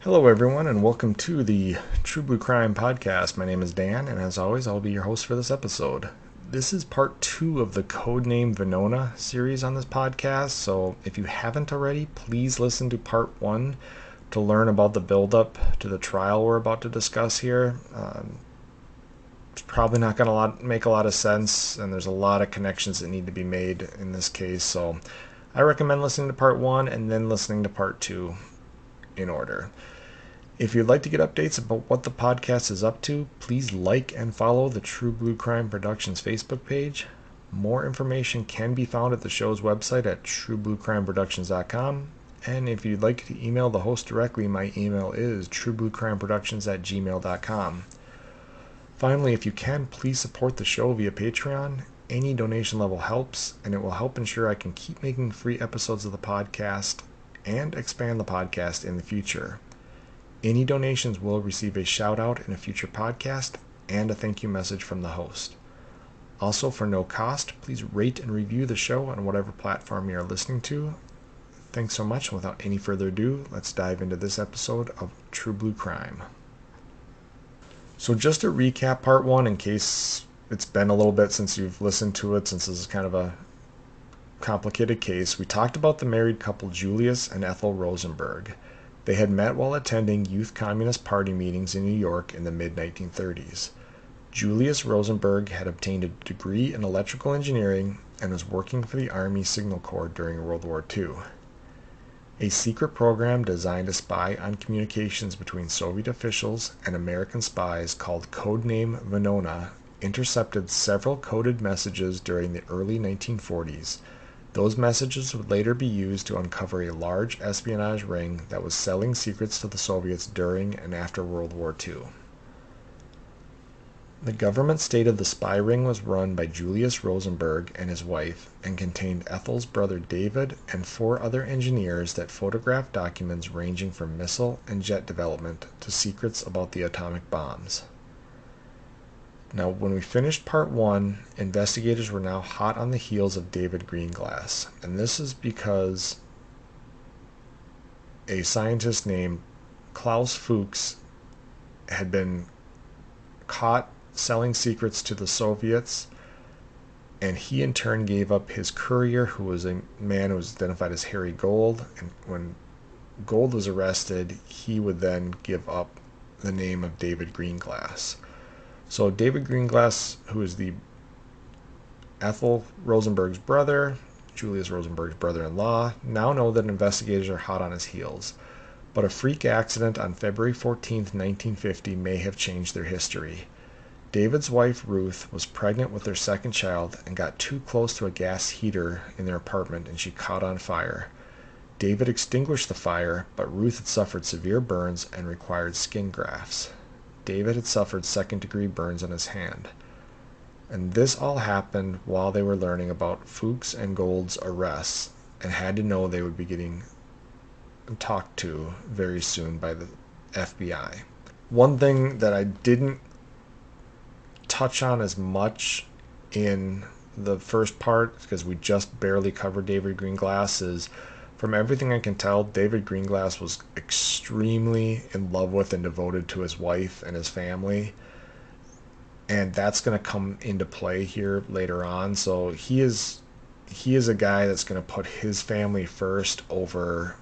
Hello, everyone, and welcome to the True Blue Crime podcast. My name is Dan, and as always, I'll be your host for this episode. This is part 2 of the Codename Venona series on this podcast, so if you haven't already, please listen to part 1 to learn about the build-up to the trial we're about to discuss here. It's probably not going to make a lot of sense, and there's a lot of connections that need to be made in this case, so I recommend listening to part 1 and then listening to part 2 in order. If you'd like to get updates about what the podcast is up to, please like and follow the True Blue Crime Productions Facebook page. More information can be found at the show's website at truebluecrimeproductions.com. And if you'd like to email the host directly, my email is truebluecrimeproductions@gmail.com. Finally, if you can, please support the show via Patreon. Any donation level helps, and it will help ensure I can keep making free episodes of the podcast and expand the podcast in the future. Any donations will receive a shout out in a future podcast and a thank you message from the host. Also, for no cost, please rate and review the show on whatever platform you are listening to. Thanks so much, and without any further ado, let's dive into this episode of True Blue Crime. So just to recap part 1, in case it's been a little bit since you've listened to it, since this is kind of a complicated case, we talked about the married couple Julius and Ethel Rosenberg. They had met while attending Youth Communist Party meetings in New York in the mid-1930s. Julius Rosenberg had obtained a degree in electrical engineering and was working for the Army Signal Corps during World War II. A secret program designed to spy on communications between Soviet officials and American spies called Codename Venona intercepted several coded messages during the early 1940s. Those messages would later be used to uncover a large espionage ring that was selling secrets to the Soviets during and after World War II. The government stated the spy ring was run by Julius Rosenberg and his wife and contained Ethel's brother David and 4 other engineers that photographed documents ranging from missile and jet development to secrets about the atomic bombs. Now, when we finished part 1, investigators were now hot on the heels of David Greenglass, and this is because a scientist named Klaus Fuchs had been caught selling secrets to the Soviets, and he in turn gave up his courier, who was a man who was identified as Harry Gold, and when Gold was arrested, he would then give up the name of David Greenglass. So David Greenglass, who is the Ethel Rosenberg's brother, Julius Rosenberg's brother-in-law, now know that investigators are hot on his heels. But a freak accident on February 14, 1950 may have changed their history. David's wife, Ruth, was pregnant with their second child and got too close to a gas heater in their apartment, and she caught on fire. David extinguished the fire, but Ruth had suffered severe burns and required skin grafts. David had suffered second-degree burns on his hand. And this all happened while they were learning about Fuchs and Gold's arrests and had to know they would be getting talked to very soon by the FBI. One thing that I didn't touch on as much in the first part, because we just barely covered David Greenglass, is from everything I can tell, David Greenglass was extremely in love with and devoted to his wife and his family. And that's going to come into play here later on. So he is a guy that's going to put his family first over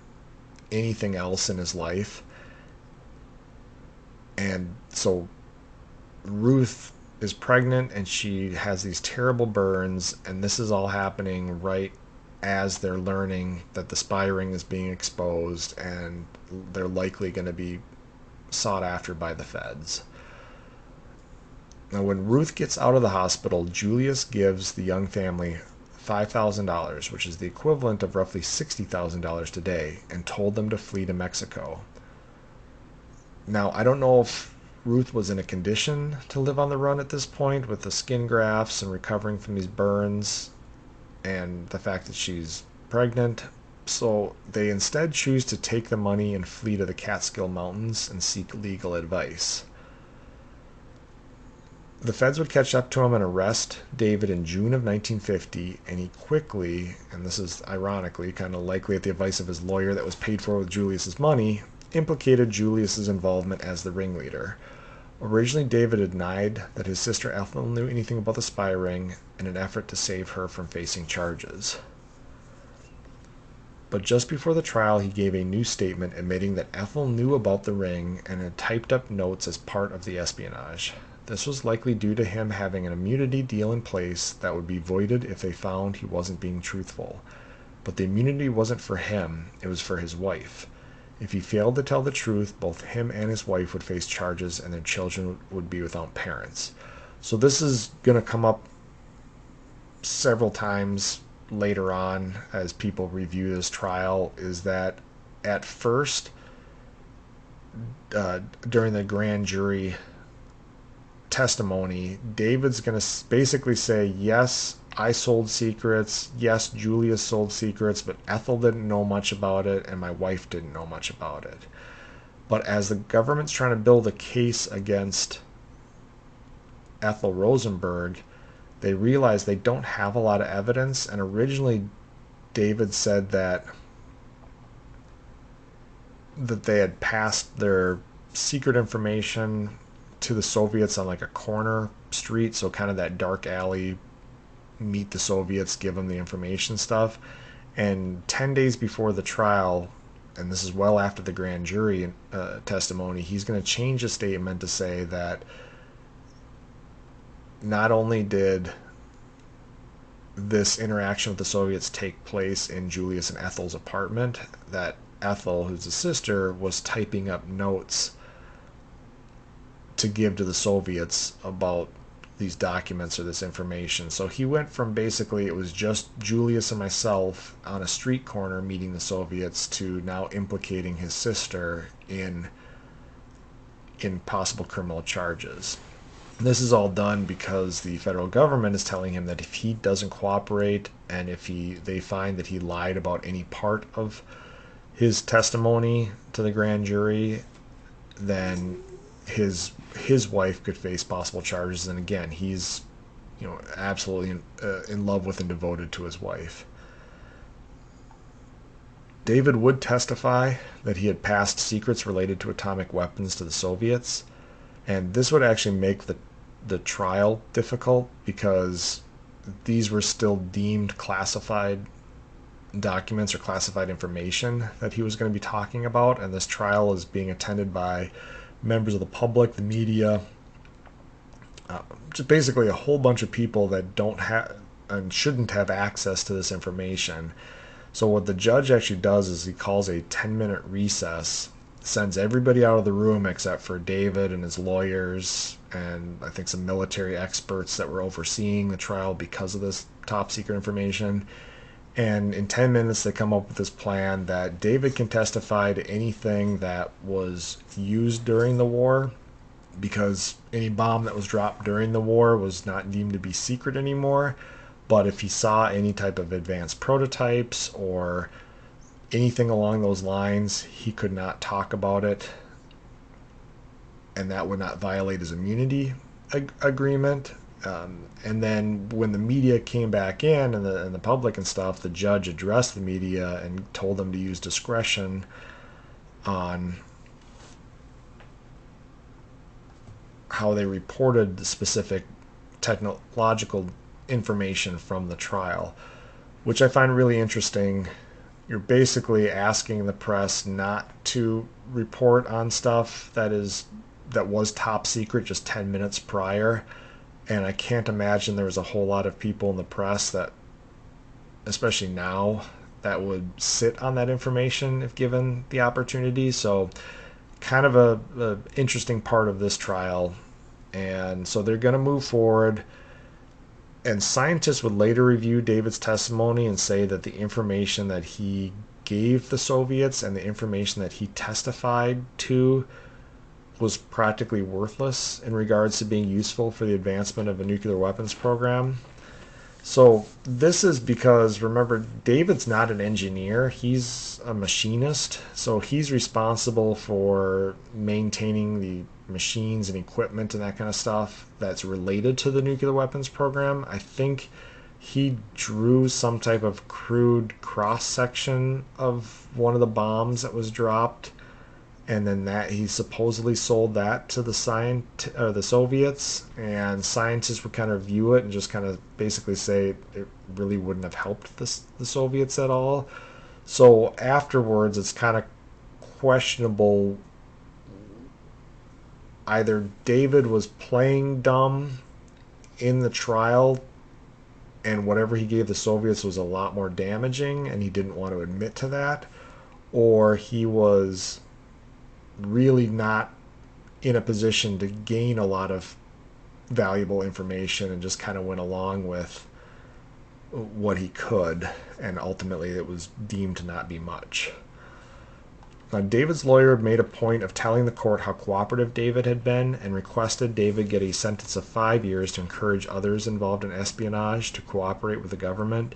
anything else in his life. And so Ruth is pregnant and she has these terrible burns, and this is all happening right as they're learning that the spy ring is being exposed and they're likely going to be sought after by the feds. Now, when Ruth gets out of the hospital, Julius gives the young family $5,000, which is the equivalent of roughly $60,000 today, and told them to flee to Mexico. Now, I don't know if Ruth was in a condition to live on the run at this point with the skin grafts and recovering from these burns and the fact that she's pregnant. So they instead choose to take the money and flee to the Catskill Mountains and seek legal advice. The feds would catch up to him and arrest David in June of 1950, and he quickly, and this is ironically kind of likely at the advice of his lawyer that was paid for with Julius's money, implicated Julius's involvement as the ringleader. Originally, David denied that his sister Ethel knew anything about the spy ring in an effort to save her from facing charges. But just before the trial, he gave a new statement admitting that Ethel knew about the ring and had typed up notes as part of the espionage. This was likely due to him having an immunity deal in place that would be voided if they found he wasn't being truthful. But the immunity wasn't for him, it was for his wife. If he failed to tell the truth, both him and his wife would face charges and their children would be without parents. So this is going to come up several times later on as people review this trial, is that at first, during the grand jury testimony, David's going to basically say, yes, I sold secrets, yes, Julius sold secrets, but Ethel didn't know much about it and my wife didn't know much about it. But as the government's trying to build a case against Ethel Rosenberg, they realize they don't have a lot of evidence. And originally David said that they had passed their secret information to the Soviets on like a corner street, so kind of that dark alley, meet the Soviets, give them the information stuff. And 10 days before the trial, and this is well after the grand jury testimony, he's going to change his statement to say that not only did this interaction with the Soviets take place in Julius and Ethel's apartment, that Ethel, who's the sister, was typing up notes to give to the Soviets about these documents or this information. So he went from basically it was just Julius and myself on a street corner meeting the Soviets to now implicating his sister in possible criminal charges. This is all done because the federal government is telling him that if he doesn't cooperate and if they find that he lied about any part of his testimony to the grand jury, then his wife could face possible charges. And again, he's absolutely in love with and devoted to his wife. David would testify that he had passed secrets related to atomic weapons to the Soviets, and this would actually make the trial difficult because these were still deemed classified documents or classified information that he was going to be talking about, and this trial is being attended by members of the public, the media, just basically a whole bunch of people that don't have and shouldn't have access to this information. So what the judge actually does is he calls a 10-minute recess, sends everybody out of the room except for David and his lawyers and I think some military experts that were overseeing the trial because of this top secret information. And in 10 minutes, they come up with this plan that David can testify to anything that was used during the war, because any bomb that was dropped during the war was not deemed to be secret anymore. But if he saw any type of advanced prototypes or anything along those lines, he could not talk about it, and that would not violate his immunity agreement. And then when the media came back in and the public and stuff, the judge addressed the media and told them to use discretion on how they reported the specific technological information from the trial, which I find really interesting. You're basically asking the press not to report on stuff that was top secret just 10 minutes prior. And I can't imagine there was a whole lot of people in the press that, especially now, that would sit on that information if given the opportunity. So kind of a interesting part of this trial. And so they're going to move forward. And scientists would later review David's testimony and say that the information that he gave the Soviets and the information that he testified to was practically worthless in regards to being useful for the advancement of a nuclear weapons program. So this is because, remember, David's not an engineer, he's a machinist, so he's responsible for maintaining the machines and equipment and that kind of stuff that's related to the nuclear weapons program. I think he drew some type of crude cross-section of one of the bombs that was dropped, and then that he supposedly sold that to the Soviets, and scientists would kind of view it and just kind of basically say it really wouldn't have helped the Soviets at all. So afterwards, it's kind of questionable. Either David was playing dumb in the trial, and whatever he gave the Soviets was a lot more damaging, and he didn't want to admit to that, or he was really not in a position to gain a lot of valuable information and just kind of went along with what he could, and ultimately it was deemed to not be much. Now, David's lawyer made a point of telling the court how cooperative David had been and requested David get a sentence of 5 years to encourage others involved in espionage to cooperate with the government.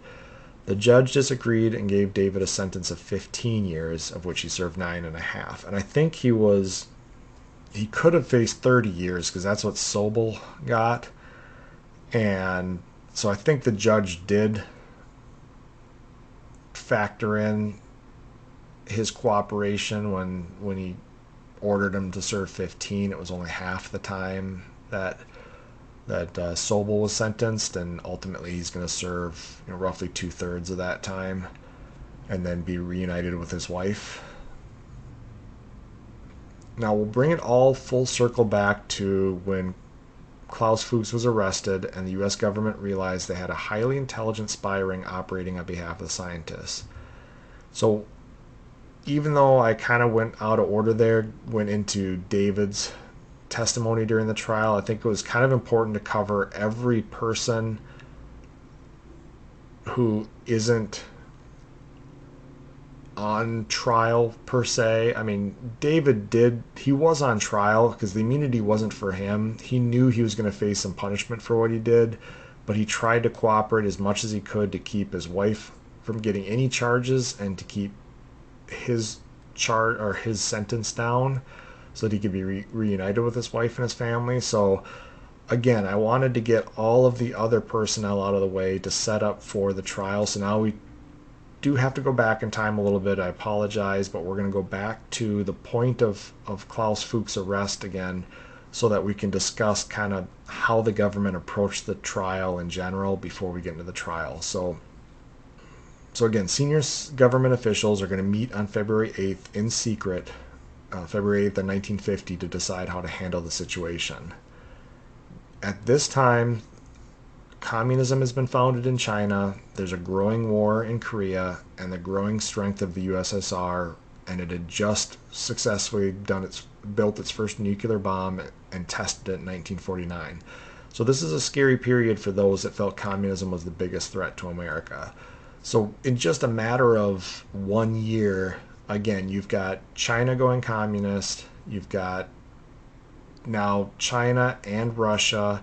The judge disagreed and gave David a sentence of 15 years, of which he served 9.5. And I think he could have faced 30 years because that's what Sobel got. And so I think the judge did factor in his cooperation when he ordered him to serve 15. It was only half the time that Sobel was sentenced, and ultimately he's going to serve roughly 2/3 of that time and then be reunited with his wife. Now we'll bring it all full circle back to when Klaus Fuchs was arrested and the U.S. government realized they had a highly intelligent spy ring operating on behalf of the scientists. So even though I kind of went out of order there, went into David's testimony during the trial, I think it was kind of important to cover every person who isn't on trial per se. I mean, he was on trial because the immunity wasn't for him. He knew he was going to face some punishment for what he did, but he tried to cooperate as much as he could to keep his wife from getting any charges and to keep his his sentence down so that he could be reunited with his wife and his family. So again, I wanted to get all of the other personnel out of the way to set up for the trial. So now we do have to go back in time a little bit. I apologize, but we're going to go back to the point of Klaus Fuchs' arrest again so that we can discuss kind of how the government approached the trial in general before we get into the trial. So again, senior government officials are going to meet on February 8th in secret, February 8th of 1950, to decide how to handle the situation. At this time, communism has been founded in China, there's a growing war in Korea, and the growing strength of the USSR, and it had just successfully built its first nuclear bomb and tested it in 1949. So this is a scary period for those that felt communism was the biggest threat to America. So in just a matter of 1 year, again, you've got China going communist, you've got now China and Russia,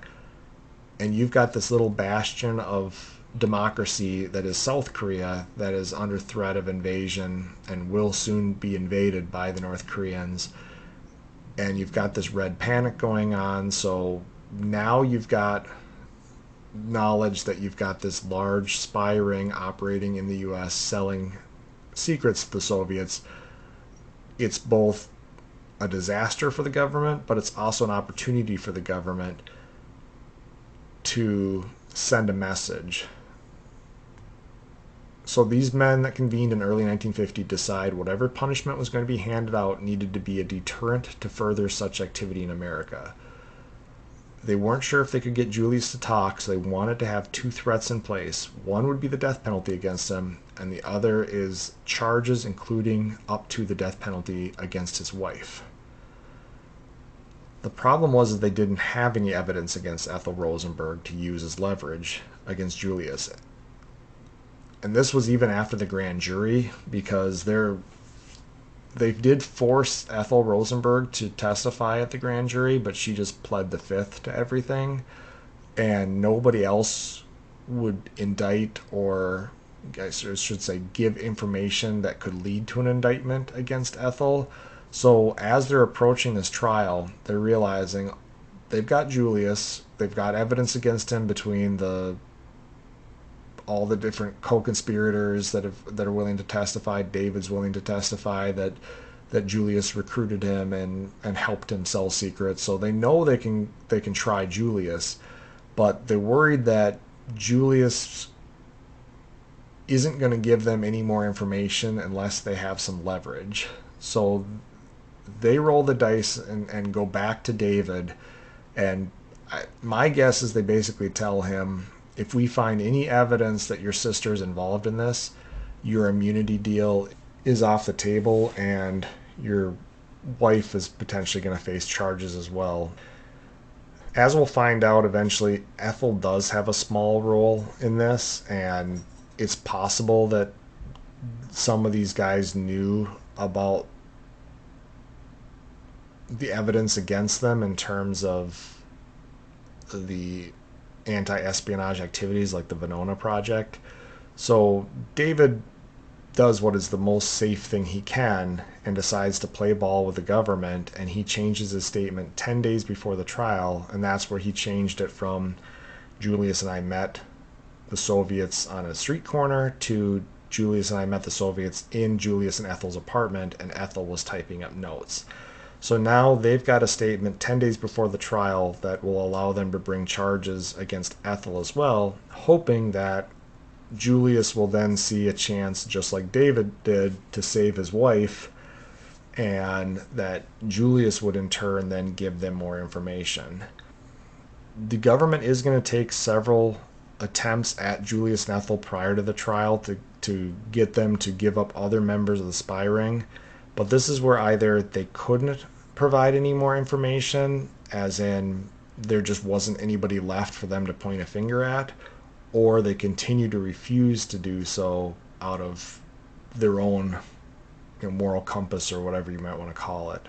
and you've got this little bastion of democracy that is South Korea that is under threat of invasion and will soon be invaded by the North Koreans. And you've got this red panic going on. So now you've got knowledge that you've got this large spy ring operating in the U.S. selling secrets to the Soviets. It's both a disaster for the government, but it's also an opportunity for the government to send a message. So these men that convened in early 1950 decide whatever punishment was going to be handed out needed to be a deterrent to further such activity in America. They weren't sure if they could get Julius to talk, so they wanted to have two threats in place. One would be the death penalty against him, and the other is charges including up to the death penalty against his wife. The problem was that they didn't have any evidence against Ethel Rosenberg to use as leverage against Julius. And this was even after the grand jury, because they did force Ethel Rosenberg to testify at the grand jury, but she just pled the fifth to everything, and nobody else would indict, or I should say give information that could lead to an indictment against Ethel. So as they're approaching this trial, they're realizing they've got Julius, they've got evidence against him between all the different co-conspirators that are willing to testify. David's willing to testify that that Julius recruited him and helped him sell secrets. So they know they can try Julius, but they're worried that Julius isn't going to give them any more information unless they have some leverage. So they roll the dice and go back to David. And my guess is they basically tell him, if we find any evidence that your sister is involved in this, your immunity deal is off the table and your wife is potentially going to face charges as well. As we'll find out eventually, Ethel does have a small role in this, and it's possible that some of these guys knew about the evidence against them in terms of the anti-espionage activities like the Venona project. So David does what is the most safe thing he can and decides to play ball with the government, and he changes his statement 10 days before the trial, and that's where he changed it from Julius and I met the Soviets on a street corner to Julius and I met the Soviets in Julius and Ethel's apartment, and Ethel was typing up notes. So now they've got a statement 10 days before the trial that will allow them to bring charges against Ethel as well, hoping that Julius will then see a chance, just like David did, to save his wife, and that Julius would in turn then give them more information. The government is going to take several attempts at Julius and Ethel prior to the trial to get them to give up other members of the spy ring, but this is where either they couldn't provide any more information, as in there just wasn't anybody left for them to point a finger at, or they continue to refuse to do so out of their own moral compass or whatever you might want to call it.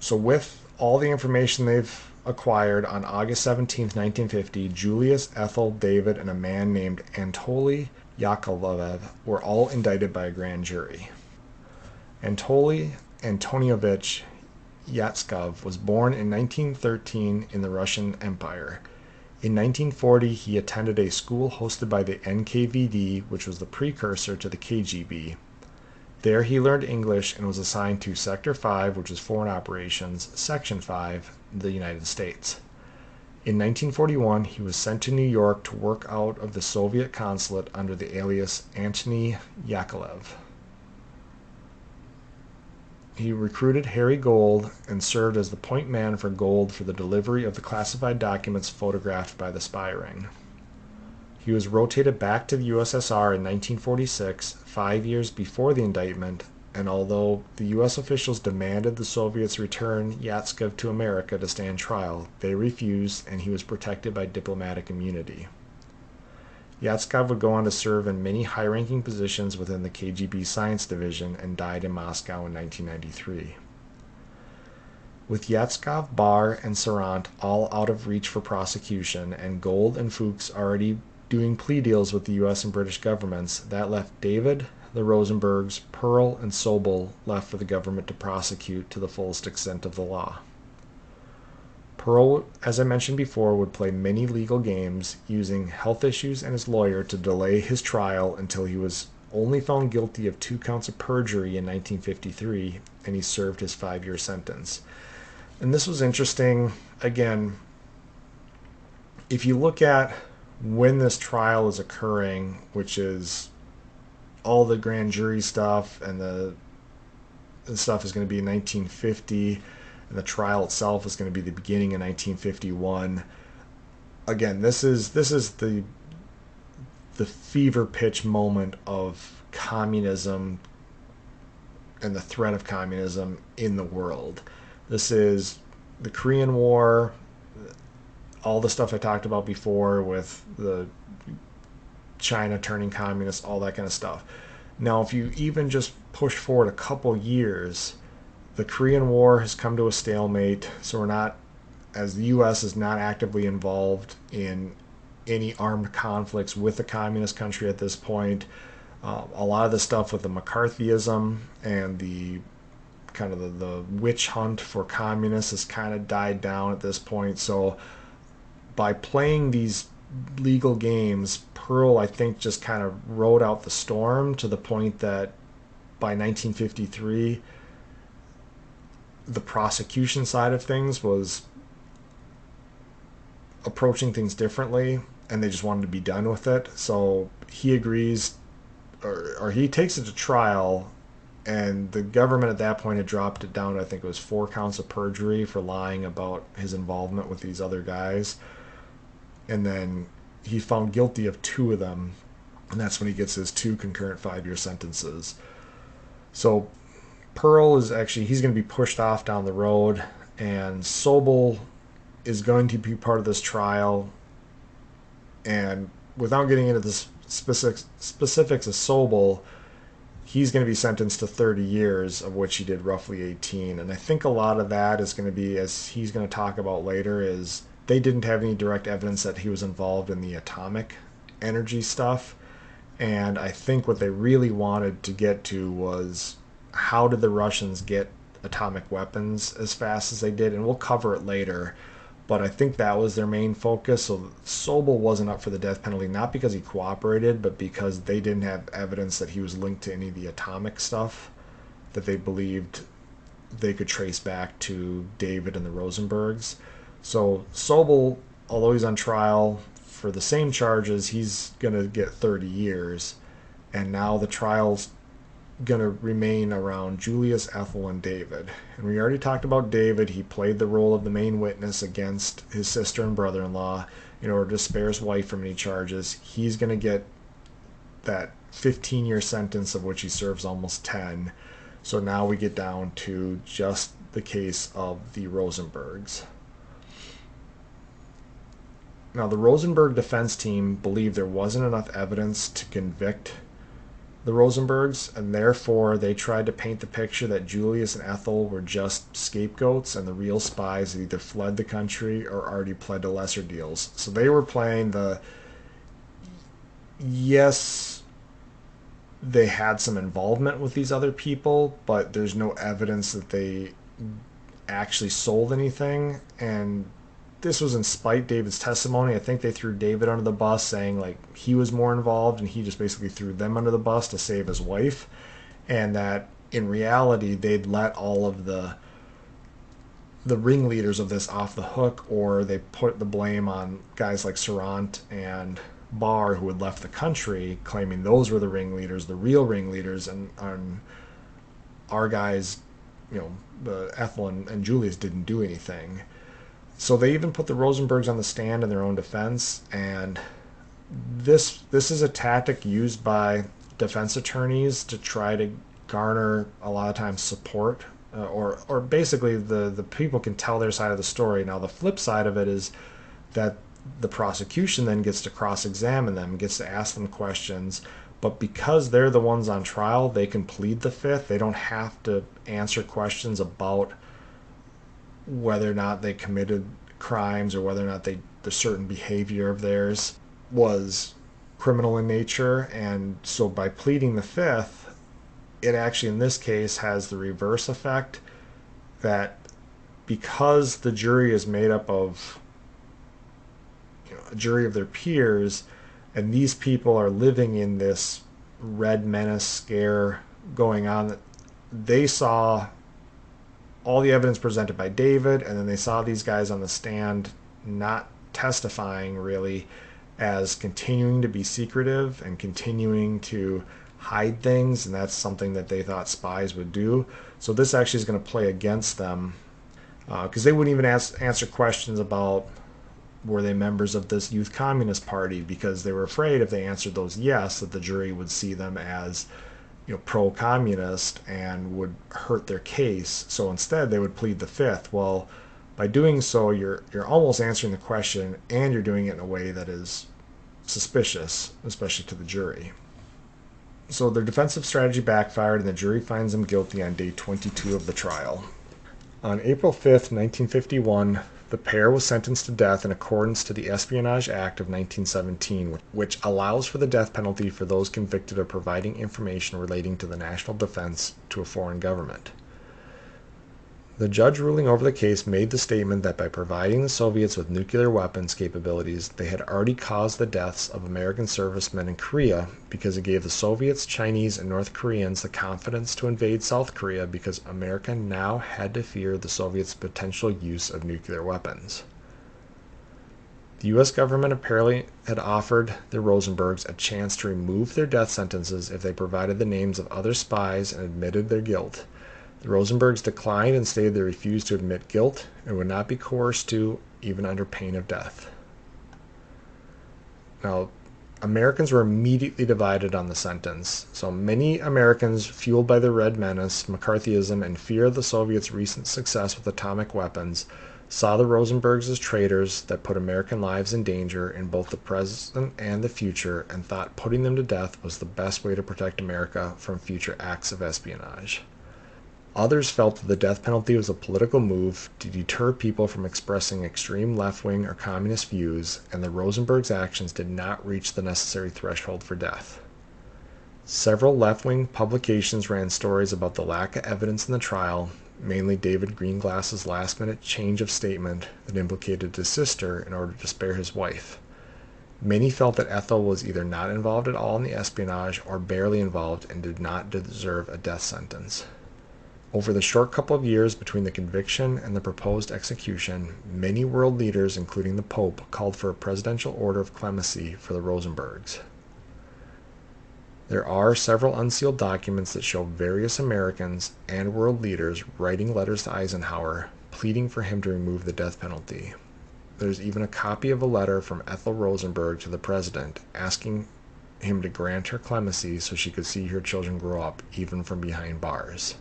So with all the information they've acquired, on August 17th, 1950, Julius, Ethel, David, and a man named Anatoly Yakovlev were all indicted by a grand jury. Anatoly Antonievich Yatskov was born in 1913 in the Russian Empire. In 1940, he attended a school hosted by the NKVD, which was the precursor to the KGB. There he learned English and was assigned to Sector 5, which is Foreign Operations, Section 5, the United States. In 1941, he was sent to New York to work out of the Soviet consulate under the alias Antony Yakovlev. He recruited Harry Gold and served as the point man for Gold for the delivery of the classified documents photographed by the spy ring. He was rotated back to the USSR in 1946, 5 years before the indictment, and although the U.S. officials demanded the Soviets return Yatskov to America to stand trial, they refused, and he was protected by diplomatic immunity. Yatskov would go on to serve in many high-ranking positions within the KGB Science Division and died in Moscow in 1993. With Yatskov, Barr, and Sarant all out of reach for prosecution, and Gold and Fuchs already doing plea deals with the U.S. and British governments, that left David, the Rosenbergs, Pearl, and Sobel left for the government to prosecute to the fullest extent of the law. Pearl, as I mentioned before, would play many legal games, using health issues and his lawyer to delay his trial until he was only found guilty of 2 counts of perjury in 1953, and he served his 5-year sentence. And this was interesting. Again, if you look at when this trial is occurring, which is all the grand jury stuff, and the stuff is going to be in 1950, and the trial itself is going to be the beginning of 1951. Again, this is the fever pitch moment of communism and the threat of communism in the world. This is the Korean War, all the stuff I talked about before with the China turning communist, all that kind of stuff. Now, if you even just push forward a couple years, the Korean War has come to a stalemate, so we're not, as the U.S. is not actively involved in any armed conflicts with a communist country at this point. A lot of the stuff with the McCarthyism and the kind of the witch hunt for communists has kind of died down at this point. So by playing these legal games, Pearl, I think, just kind of rode out the storm to the point that by 1953, the prosecution side of things was approaching things differently, and they just wanted to be done with it. So he agrees, or he takes it to trial, and the government at that point had dropped it down to, I think it was 4 counts of perjury for lying about his involvement with these other guys. And then he's found guilty of 2 of them, and that's when he gets his 2 concurrent 5-year sentences. So Pearl is actually, he's going to be pushed off down the road, and Sobel is going to be part of this trial. And without getting into the specifics of Sobel, he's going to be sentenced to 30 years, of which he did roughly 18. And I think a lot of that is going to be, as he's going to talk about later, is they didn't have any direct evidence that he was involved in the atomic energy stuff. And I think what they really wanted to get to was, how did the Russians get atomic weapons as fast as they did? And we'll cover it later. But I think that was their main focus. So Sobel wasn't up for the death penalty, not because he cooperated, but because they didn't have evidence that he was linked to any of the atomic stuff that they believed they could trace back to David and the Rosenbergs. So Sobel, although he's on trial for the same charges, he's going to get 30 years. And now the trial's going to remain around Julius, Ethel, and David. And we already talked about David. He played the role of the main witness against his sister and brother-in-law in order to spare his wife from any charges. He's going to get that 15-year sentence, of which he serves almost 10. So now we get down to just the case of the Rosenbergs. Now, the Rosenberg defense team believed there wasn't enough evidence to convict the Rosenbergs, and therefore they tried to paint the picture that Julius and Ethel were just scapegoats, and the real spies had either fled the country or already pled to lesser deals. So they were playing the, yes, they had some involvement with these other people, but there's no evidence that they actually sold anything. And this was in spite David's testimony. I think they threw David under the bus, saying like he was more involved, and he just basically threw them under the bus to save his wife, and that in reality they'd let all of the ringleaders of this off the hook, or they put the blame on guys like Sarant and Barr, who had left the country, claiming those were the ringleaders, the real ringleaders, and our guys, Ethel and Julius didn't do anything. So they even put the Rosenbergs on the stand in their own defense, and this is a tactic used by defense attorneys to try to garner a lot of times support, or basically the people can tell their side of the story. Now the flip side of it is that the prosecution then gets to cross-examine them, gets to ask them questions, but because they're the ones on trial, they can plead the fifth. They don't have to answer questions about whether or not they committed crimes, or whether or not the certain behavior of theirs was criminal in nature. And so by pleading the fifth, it actually in this case has the reverse effect, that because the jury is made up of a jury of their peers, and these people are living in this red menace scare going on, they saw all the evidence presented by David, and then they saw these guys on the stand not testifying really, as continuing to be secretive and continuing to hide things, and that's something that they thought spies would do. So this actually is going to play against them, because they wouldn't even answer questions about were they members of this youth communist party, because they were afraid if they answered those yes, that the jury would see them as pro-communist and would hurt their case. So instead they would plead the fifth. Well, by doing so, you're almost answering the question, and you're doing it in a way that is suspicious, especially to the jury. So their defensive strategy backfired, and the jury finds them guilty on day 22 of the trial. On April 5th, 1951, the pair was sentenced to death in accordance to the Espionage Act of 1917, which allows for the death penalty for those convicted of providing information relating to the national defense to a foreign government. The judge ruling over the case made the statement that by providing the Soviets with nuclear weapons capabilities, they had already caused the deaths of American servicemen in Korea because it gave the Soviets, Chinese, and North Koreans the confidence to invade South Korea because America now had to fear the Soviets' potential use of nuclear weapons. The U.S. government apparently had offered the Rosenbergs a chance to remove their death sentences if they provided the names of other spies and admitted their guilt. The Rosenbergs declined and stated they refused to admit guilt and would not be coerced to, even under pain of death. Now, Americans were immediately divided on the sentence. So many Americans, fueled by the Red Menace, McCarthyism, and fear of the Soviets' recent success with atomic weapons, saw the Rosenbergs as traitors that put American lives in danger in both the present and the future, and thought putting them to death was the best way to protect America from future acts of espionage. Others felt that the death penalty was a political move to deter people from expressing extreme left-wing or communist views, and the Rosenbergs' actions did not reach the necessary threshold for death. Several left-wing publications ran stories about the lack of evidence in the trial, mainly David Greenglass's last-minute change of statement that implicated his sister in order to spare his wife. Many felt that Ethel was either not involved at all in the espionage or barely involved and did not deserve a death sentence. Over the short couple of years between the conviction and the proposed execution, many world leaders, including the Pope, called for a presidential order of clemency for the Rosenbergs. There are several unsealed documents that show various Americans and world leaders writing letters to Eisenhower, pleading for him to remove the death penalty. There's even a copy of a letter from Ethel Rosenberg to the president, asking him to grant her clemency so she could see her children grow up, even from behind bars.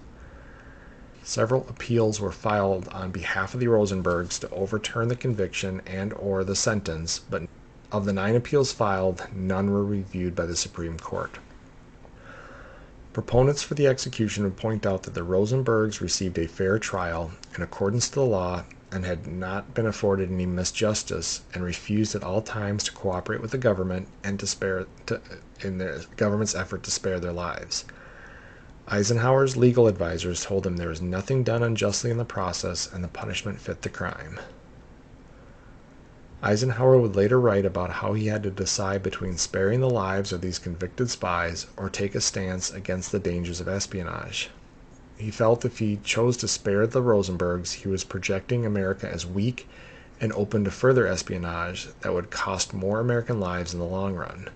Several appeals were filed on behalf of the Rosenbergs to overturn the conviction and or the sentence, but of the 9 appeals filed, none were reviewed by the Supreme Court. Proponents for the execution would point out that the Rosenbergs received a fair trial in accordance to the law and had not been afforded any misjustice, and refused at all times to cooperate with the government and in the government's effort to spare their lives. Eisenhower's legal advisors told him there was nothing done unjustly in the process and the punishment fit the crime. Eisenhower would later write about how he had to decide between sparing the lives of these convicted spies or take a stance against the dangers of espionage. He felt if he chose to spare the Rosenbergs, he was projecting America as weak and open to further espionage that would cost more American lives in the long run.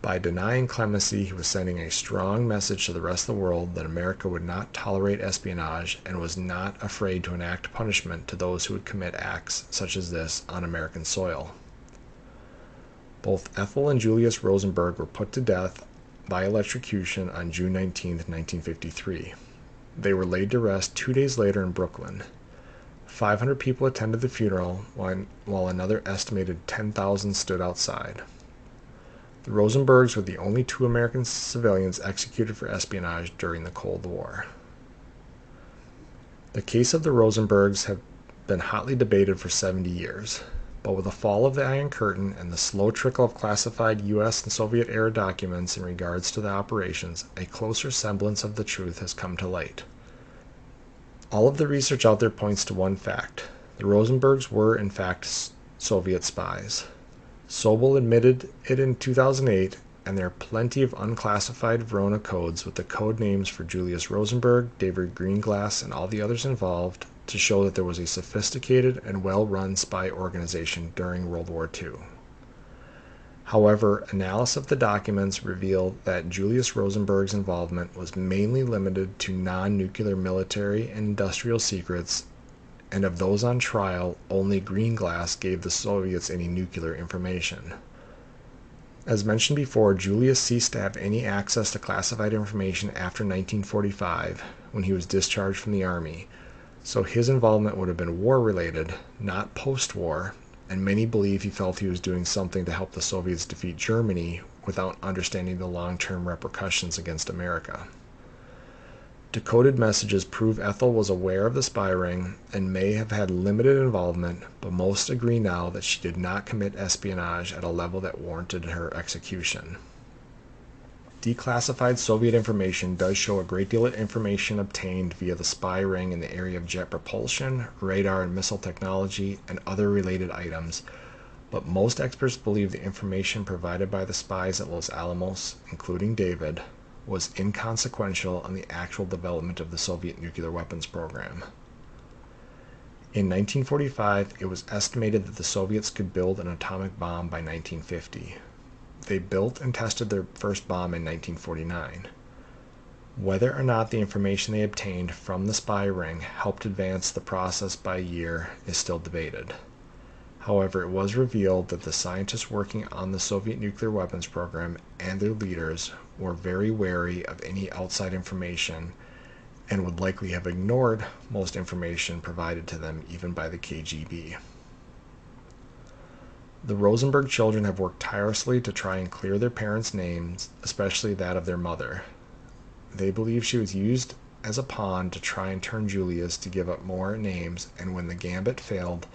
By denying clemency, he was sending a strong message to the rest of the world that America would not tolerate espionage and was not afraid to enact punishment to those who would commit acts such as this on American soil. Both Ethel and Julius Rosenberg were put to death by electrocution on June 19, 1953. They were laid to rest 2 days later in Brooklyn. 500 people attended the funeral, while another estimated 10,000 stood outside. The Rosenbergs were the only 2 American civilians executed for espionage during the Cold War. The case of the Rosenbergs has been hotly debated for 70 years, but with the fall of the Iron Curtain and the slow trickle of classified U.S. and Soviet-era documents in regards to the operations, a closer semblance of the truth has come to light. All of the research out there points to one fact. The Rosenbergs were, in fact, Soviet spies. Sobel admitted it in 2008, and there are plenty of unclassified Venona codes with the code names for Julius Rosenberg, David Greenglass, and all the others involved to show that there was a sophisticated and well-run spy organization during World War II. However, analysis of the documents revealed that Julius Rosenberg's involvement was mainly limited to non-nuclear military and industrial secrets, and of those on trial, only Greenglass gave the Soviets any nuclear information. As mentioned before, Julius ceased to have any access to classified information after 1945, when he was discharged from the Army, so his involvement would have been war-related, not post-war, and many believe he felt he was doing something to help the Soviets defeat Germany without understanding the long-term repercussions against America. Decoded messages prove Ethel was aware of the spy ring and may have had limited involvement, but most agree now that she did not commit espionage at a level that warranted her execution. Declassified Soviet information does show a great deal of information obtained via the spy ring in the area of jet propulsion, radar and missile technology, and other related items, but most experts believe the information provided by the spies at Los Alamos, including David, was inconsequential on the actual development of the Soviet nuclear weapons program. In 1945, it was estimated that the Soviets could build an atomic bomb by 1950. They built and tested their first bomb in 1949. Whether or not the information they obtained from the spy ring helped advance the process by a year is still debated. However, it was revealed that the scientists working on the Soviet nuclear weapons program and their leaders were very wary of any outside information and would likely have ignored most information provided to them even by the KGB. The Rosenberg children have worked tirelessly to try and clear their parents' names, especially that of their mother. They believe she was used as a pawn to try and turn Julius to give up more names, and when the gambit failed,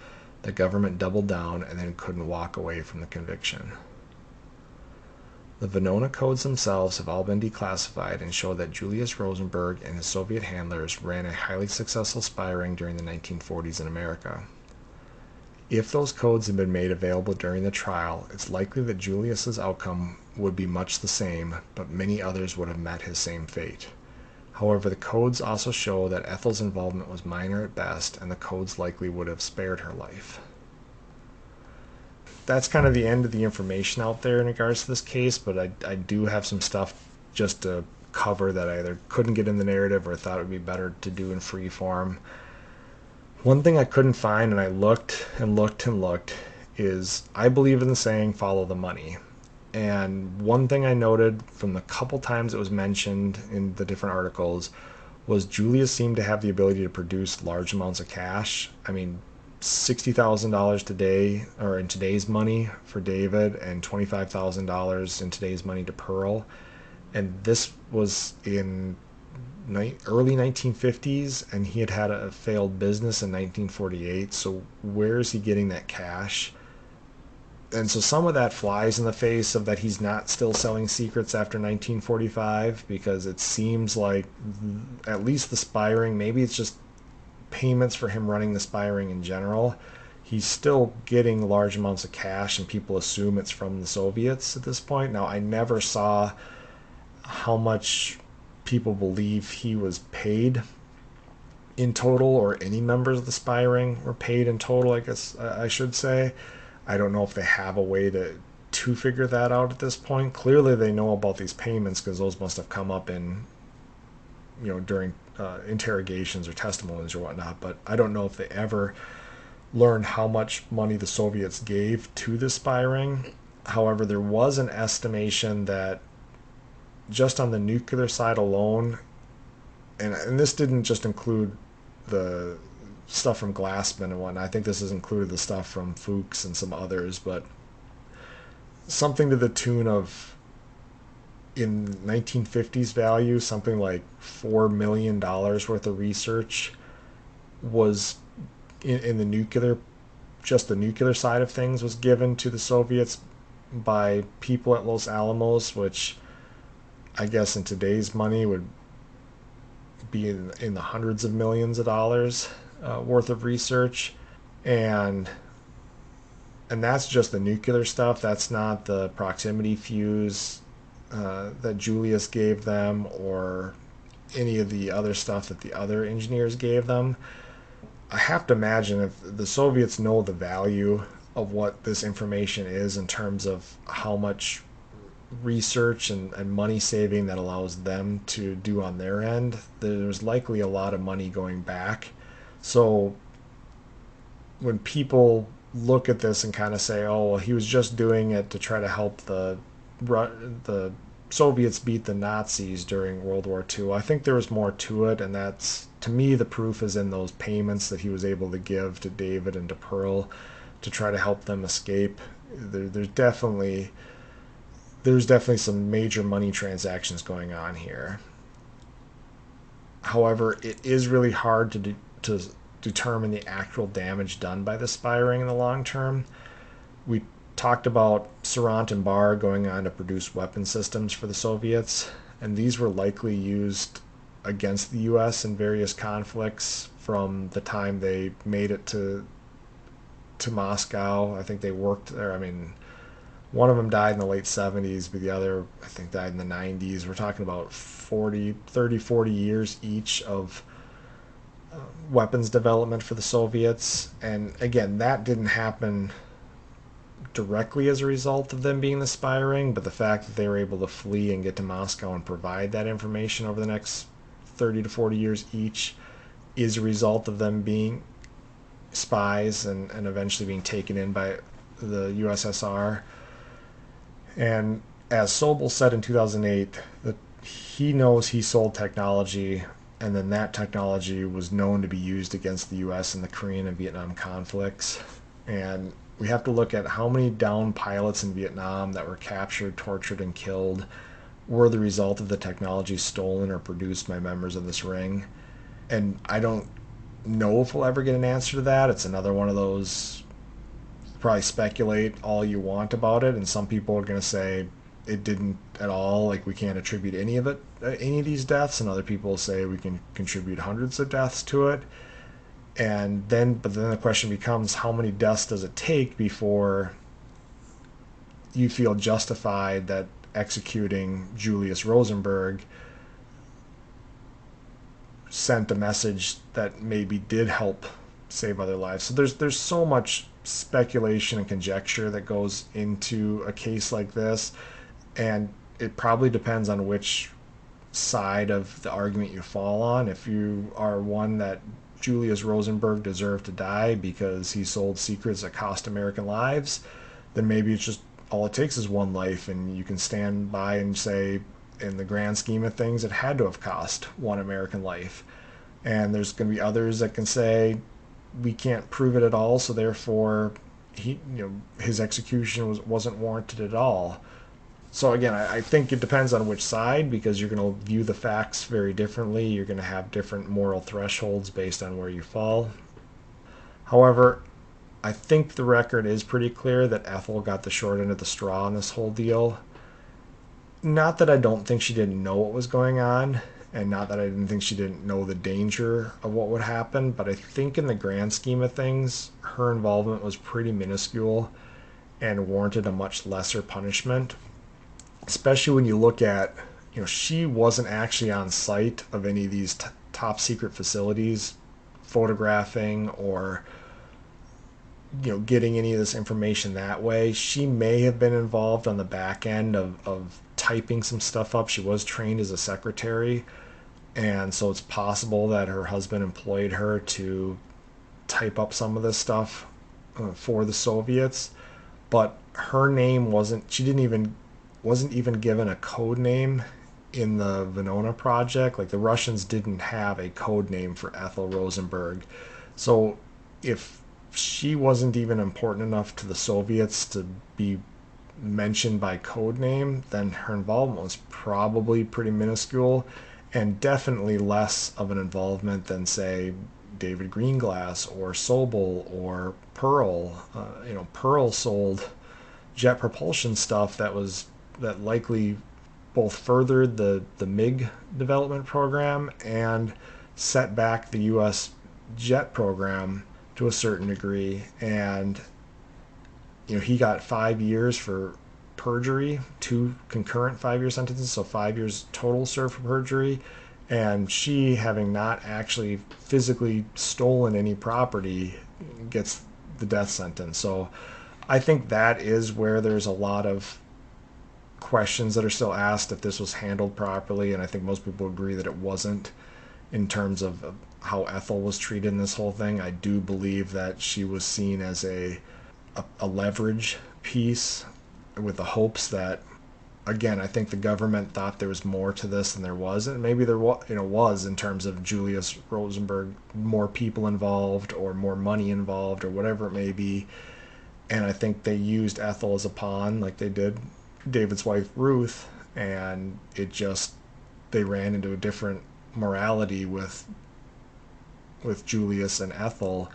the government doubled down and then couldn't walk away from the conviction. The Venona codes themselves have all been declassified and show that Julius Rosenberg and his Soviet handlers ran a highly successful spy ring during the 1940s in America. If those codes had been made available during the trial, it's likely that Julius's outcome would be much the same, but many others would have met his same fate. However, the codes also show that Ethel's involvement was minor at best, and the codes likely would have spared her life. That's kind of the end of the information out there in regards to this case, but I do have some stuff just to cover that I either couldn't get in the narrative or thought it would be better to do in free form. One thing I couldn't find, and I looked and looked and looked, is I believe in the saying, follow the money. And one thing I noted from the couple times it was mentioned in the different articles was Julius seemed to have the ability to produce large amounts of cash. I mean, $60,000 today, or in today's money for David, and $25,000 in today's money to Pearl. And this was in early 1950s, and he had had a failed business in 1948. So where is he getting that cash? And so some of that flies in the face of that he's not still selling secrets after 1945, because it seems like at least the spy ring, maybe it's just payments for him running the spy ring in general, he's still getting large amounts of cash, and people assume it's from the Soviets at this point. Now, I never saw how much people believe he was paid in total, or any members of the spy ring were paid in total, I guess I should say. I don't know if they have a way to figure that out at this point. Clearly they know about these payments, because those must have come up in, during interrogations or testimonies or whatnot, but I don't know if they ever learned how much money the Soviets gave to the spy ring. However, there was an estimation that just on the nuclear side alone, and this didn't just include the stuff from Glassman and whatnot, I think this has included the stuff from Fuchs and some others, but something to the tune of, in 1950s value, something like $4 million worth of research was in the nuclear, just the nuclear side of things, was given to the Soviets by people at Los Alamos, which I guess in today's money would be in the hundreds of millions of dollars worth of research. And that's just the nuclear stuff. That's not the proximity fuse that Julius gave them, or any of the other stuff that the other engineers gave them. I have to imagine if the Soviets know the value of what this information is in terms of how much research and money saving that allows them to do on their end, there's likely a lot of money going back. So when people look at this and kind of say, oh, well, he was just doing it to try to help the Soviets beat the Nazis during World War II, I think there was more to it, and that's, to me, the proof is in those payments that he was able to give to David and to Pearl to try to help them escape. There's definitely some major money transactions going on here. However, it is really hard to determine the actual damage done by the spy ring in the long term. We talked about Sarant and Barr going on to produce weapon systems for the Soviets, and these were likely used against the U.S. in various conflicts from the time they made it to Moscow. I think they worked there. I mean, one of them died in the late 70s, but the other, I think, died in the 90s. We're talking about 40 years each of weapons development for the Soviets. And again, that didn't happen directly as a result of them being the spy ring, but the fact that they were able to flee and get to Moscow and provide that information over the next 30 to 40 years each is a result of them being spies and eventually being taken in by the USSR. And as Sobel said in 2008, that he knows he sold technology, and then that technology was known to be used against the U.S. in the Korean and Vietnam conflicts. And we have to look at how many downed pilots in Vietnam that were captured, tortured, and killed were the result of the technology stolen or produced by members of this ring. And I don't know if we'll ever get an answer to that. It's another one of those, probably speculate all you want about it, and some people are going to say it didn't at all, like we can't attribute any of it, any of these deaths, and other people say we can contribute hundreds of deaths to it. But then the question becomes, how many deaths does it take before you feel justified that executing Julius Rosenberg sent a message that maybe did help save other lives? So there's so much speculation and conjecture that goes into a case like this, and it probably depends on which side of the argument you fall on. If you are one that Julius Rosenberg deserved to die because he sold secrets that cost American lives, then maybe it's just all it takes is one life, and you can stand by and say, in the grand scheme of things, it had to have cost one American life. And there's going to be others that can say we can't prove it at all, so therefore his execution wasn't warranted at all. So again, I think it depends on which side, because you're going to view the facts very differently. You're going to have different moral thresholds based on where you fall. However, I think the record is pretty clear that Ethel got the short end of the straw in this whole deal. Not that I don't think she didn't know what was going on, and not that I didn't think she didn't know the danger of what would happen, but I think in the grand scheme of things, her involvement was pretty minuscule and warranted a much lesser punishment. Especially when you look at, she wasn't actually on site of any of these top secret facilities, photographing or, getting any of this information that way. She may have been involved on the back end of typing some stuff up. She was trained as a secretary, and so it's possible that her husband employed her to type up some of this stuff for the Soviets. But her name wasn't even given a code name in the Venona project. Like, the Russians didn't have a code name for Ethel Rosenberg. So if she wasn't even important enough to the Soviets to be mentioned by code name, then her involvement was probably pretty minuscule, and definitely less of an involvement than, say, David Greenglass or Sobel or Pearl. Pearl sold jet propulsion stuff that likely both furthered the MiG development program and set back the U.S. jet program to a certain degree. And he got 5 years for perjury, 2 concurrent 5-year sentences, so 5 years total served for perjury. And she, having not actually physically stolen any property, gets the death sentence. So I think that is where there's a lot of questions that are still asked if this was handled properly, and I think most people agree that it wasn't in terms of how Ethel was treated in this whole thing. I do believe that she was seen as a leverage piece, with the hopes that, again, I think the government thought there was more to this than there was, and maybe there was in terms of Julius Rosenberg, more people involved or more money involved or whatever it may be. And I think they used Ethel as a pawn, like they did David's wife Ruth, and they ran into a different morality with Julius and Ethel.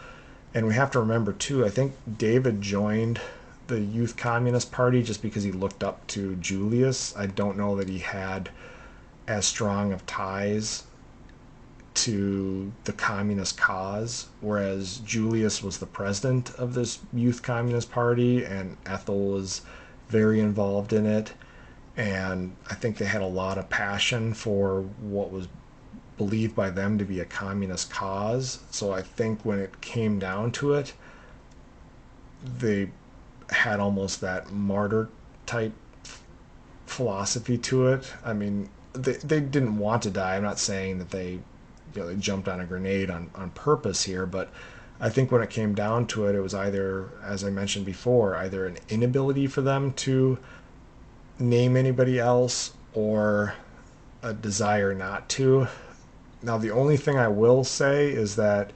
And we have to remember too, I think David joined the Youth Communist Party just because he looked up to Julius. I don't know that he had as strong of ties to the communist cause, whereas Julius was the president of this Youth Communist Party and Ethel was very involved in it. And I think they had a lot of passion for what was believed by them to be a communist cause. So I think when it came down to it, they had almost that martyr type philosophy to it. I mean, they didn't want to die. I'm not saying that they jumped on a grenade on purpose here, but I think when it came down to it, it was either, as I mentioned before, either an inability for them to name anybody else or a desire not to. Now, the only thing I will say is that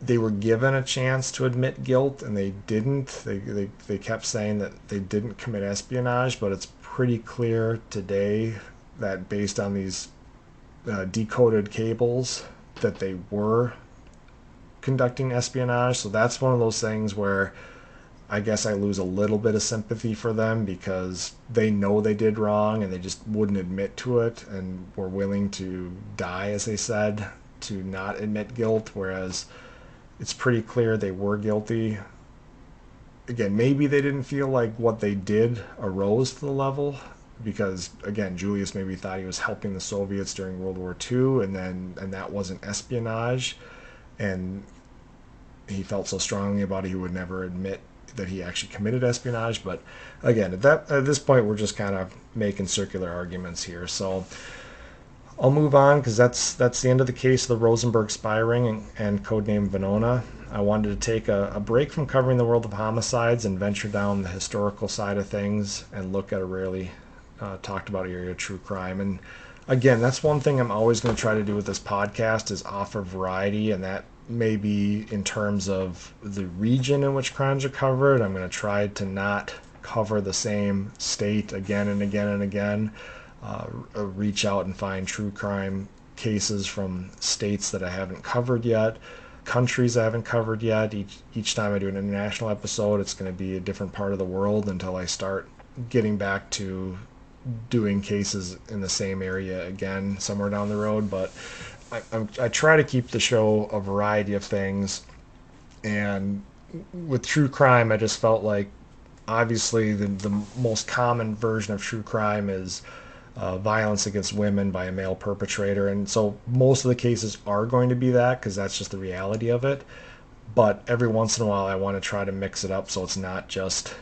they were given a chance to admit guilt and they didn't. They kept saying that they didn't commit espionage, but it's pretty clear today that based on these decoded cables that they were conducting espionage. So that's one of those things where I guess I lose a little bit of sympathy for them because they know they did wrong and they just wouldn't admit to it and were willing to die, as they said, to not admit guilt, whereas it's pretty clear they were guilty. Again, maybe they didn't feel like what they did arose to the level because, again, Julius maybe thought he was helping the Soviets during World War II and that wasn't espionage, and he felt so strongly about it he would never admit that he actually committed espionage. But again, at this point, we're just kind of making circular arguments here. So I'll move on because that's the end of the case of the Rosenberg spy ring and codename Venona. I wanted to take a break from covering the world of homicides and venture down the historical side of things and look at a rarely talked about area of true crime. And again, that's one thing I'm always going to try to do with this podcast is offer variety, and that may be in terms of the region in which crimes are covered. I'm going to try to not cover the same state again and again and again. Reach out and find true crime cases from states that I haven't covered yet, countries I haven't covered yet. Each time I do an international episode, it's going to be a different part of the world until I start getting back to doing cases in the same area again somewhere down the road. But I try to keep the show a variety of things, and with true crime I just felt like obviously the most common version of true crime is violence against women by a male perpetrator, and so most of the cases are going to be that because that's just the reality of it. But every once in a while I want to try to mix it up so it's not just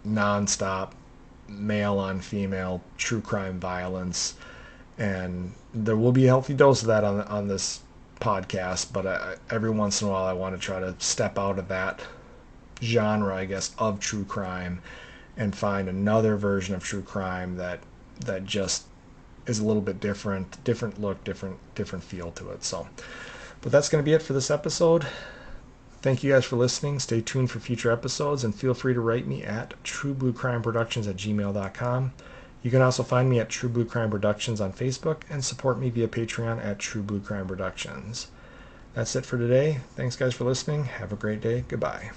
nonstop male on female true crime violence, and there will be a healthy dose of that on this podcast, but every once in a while I want to try to step out of that genre, I guess, of true crime and find another version of true crime that just is a little bit different look, different feel to it. So, but that's going to be it for this episode. Thank you guys for listening. Stay tuned for future episodes and feel free to write me at truebluecrimeproductions@gmail.com. You can also find me at True Blue Crime Productions on Facebook and support me via Patreon at True Blue Crime Productions. That's it for today. Thanks guys for listening. Have a great day. Goodbye.